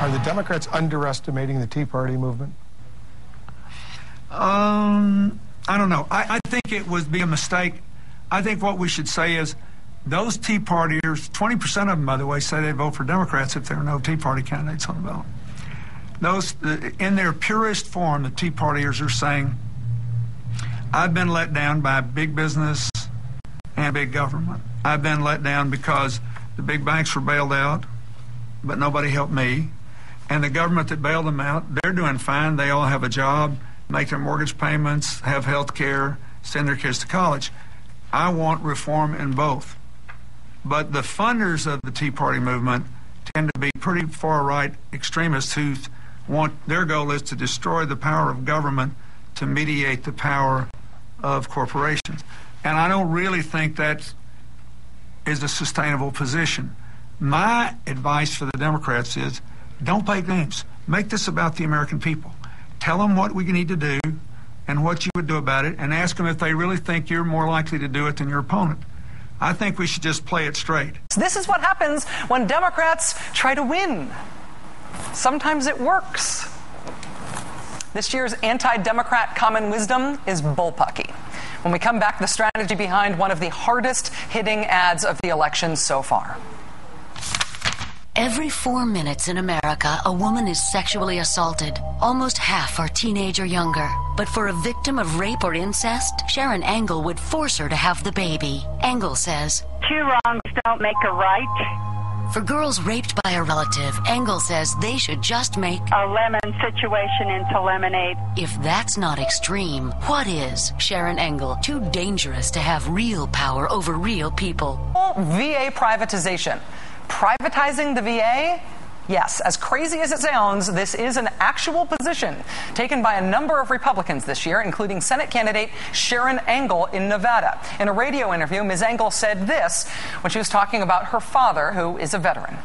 Are the Democrats underestimating the Tea Party movement? I don't know. I think it would be a mistake. I think what we should say is those Tea Partiers, 20% of them, by the way, say they vote for Democrats if there are no Tea Party candidates on the ballot. Those, in their purest form, the Tea Partiers are saying, I've been let down by big business and big government. I've been let down because the big banks were bailed out, but nobody helped me. And the government that bailed them out, they're doing fine. They all have a job, make their mortgage payments, have health care, send their kids to college. I want reform in both. But the funders of the Tea Party movement tend to be pretty far-right extremists who want, their goal is to destroy the power of government to mediate the power of corporations. And I don't really think that is a sustainable position. My advice for the Democrats is don't play games. Make this about the American people. Tell them what we need to do and what you would do about it, and ask them if they really think you're more likely to do it than your opponent. I think we should just play it straight. This is what happens when Democrats try to win. Sometimes it works. This year's anti-Democrat common wisdom is bullpucky. When we come back, the strategy behind one of the hardest hitting ads of the election so far. Every 4 minutes in America, a woman is sexually assaulted. Almost half are teenage or younger. But for a victim of rape or incest, Sharon Engel would force her to have the baby. Engel says, 2 wrongs don't make a right. For girls raped by a relative, Engel says they should just make a lemon situation into lemonade. If that's not extreme, what is? Sharon Engel, too dangerous to have real power over real people. VA privatization. Privatizing the VA? Yes, as crazy as it sounds, this is an actual position taken by a number of Republicans this year, including Senate candidate Sharon Engel in Nevada. In a radio interview, Ms. Engel said this when she was talking about her father, who is a veteran.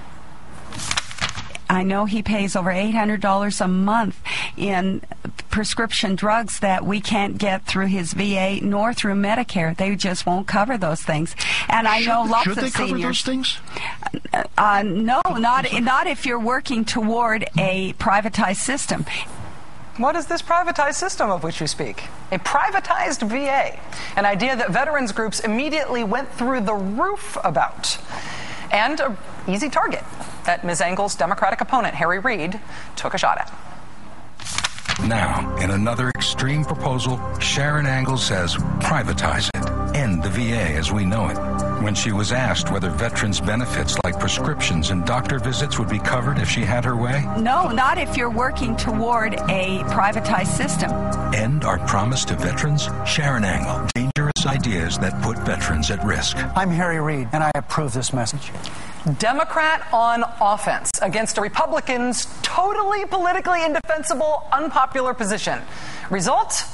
I know he pays over $800 a month in prescription drugs that we can't get through his VA nor through Medicare. They just won't cover those things. And I know lots of seniors. Should they cover those things? No, not if you're working toward a privatized system. What is this privatized system of which you speak? A privatized VA, an idea that veterans groups immediately went through the roof about. And an easy target that Ms. Engel's Democratic opponent, Harry Reid, took a shot at. Now, in another extreme proposal, Sharon Engel says privatize it, end the VA as we know it. When she was asked whether veterans' benefits like prescriptions and doctor visits would be covered if she had her way. No, not if you're working toward a privatized system. End our promise to veterans? Sharon Engel, dangerous ideas that put veterans at risk. I'm Harry Reid, and I approve this message. Democrat on offense against a Republican's totally politically indefensible, unpopular position. Result?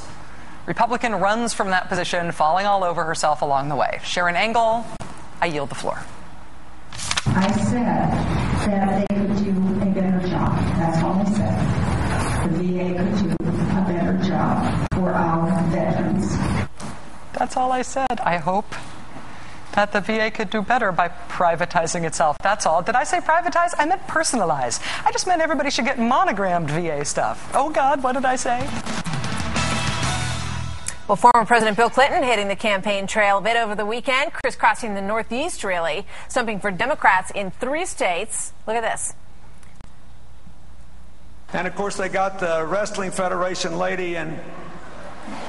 Republican runs from that position, falling all over herself along the way. Sharon Engel, I yield the floor. I said that they could do a better job. That's all I said. The VA could do a better job for our veterans. That's all I said. I hope that the VA could do better by privatizing itself. That's all. Did I say privatize? I meant personalize. I just meant everybody should get monogrammed VA stuff. Oh, God, what did I say? Well, former President Bill Clinton hitting the campaign trail a bit over the weekend, crisscrossing the Northeast, really, stumping for Democrats in 3 states. Look at this. And, of course, they got the Wrestling Federation lady in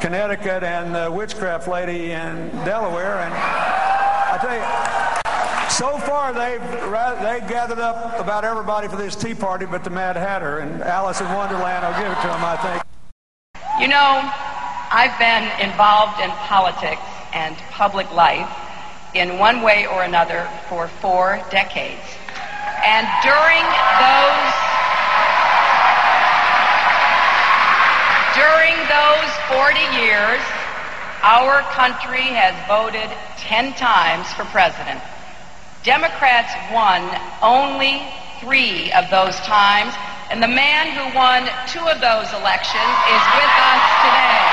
Connecticut and the witchcraft lady in Delaware. And I tell you, so far they've gathered up about everybody for this Tea Party but the Mad Hatter. And Alice in Wonderland, I'll give it to him, I think. You know, I've been involved in politics and public life in one way or another for 4 decades. And during those 40 years, our country has voted 10 times for president. Democrats won only 3 of those times, and the man who won 2 of those elections is with us today.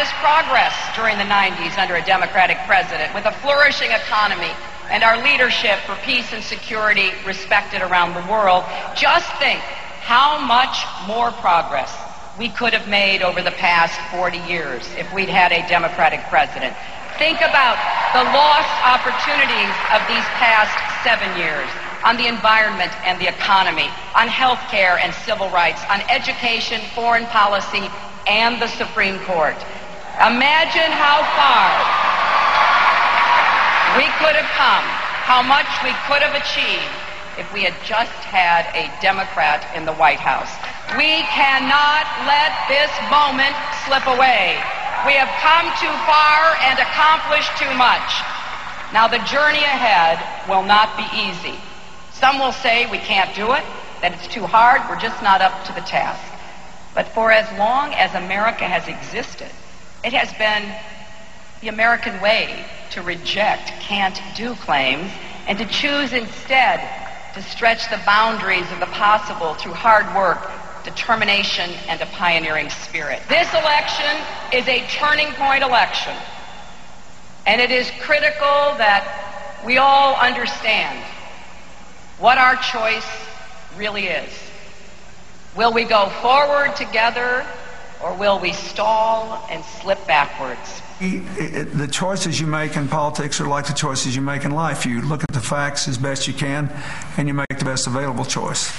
tremendous progress during the 90s under a Democratic president, with a flourishing economy and our leadership for peace and security respected around the world. Just think how much more progress we could have made over the past 40 years if we'd had a Democratic president. Think about the lost opportunities of these past 7 years on the environment and the economy, on health care and civil rights, on education, foreign policy, and the Supreme Court. Imagine how far we could have come, how much we could have achieved if we had just had a Democrat in the White House. We cannot let this moment slip away. We have come too far and accomplished too much. Now the journey ahead will not be easy. Some will say we can't do it, that it's too hard, we're just not up to the task. But for as long as America has existed, it has been the American way to reject can't-do claims and to choose instead to stretch the boundaries of the possible through hard work, determination, and a pioneering spirit. This election is a turning point election, and it is critical that we all understand what our choice really is. Will we go forward together, or will we stall and slip backwards? The choices you make in politics are like the choices you make in life. You look at the facts as best you can, and you make the best available choice.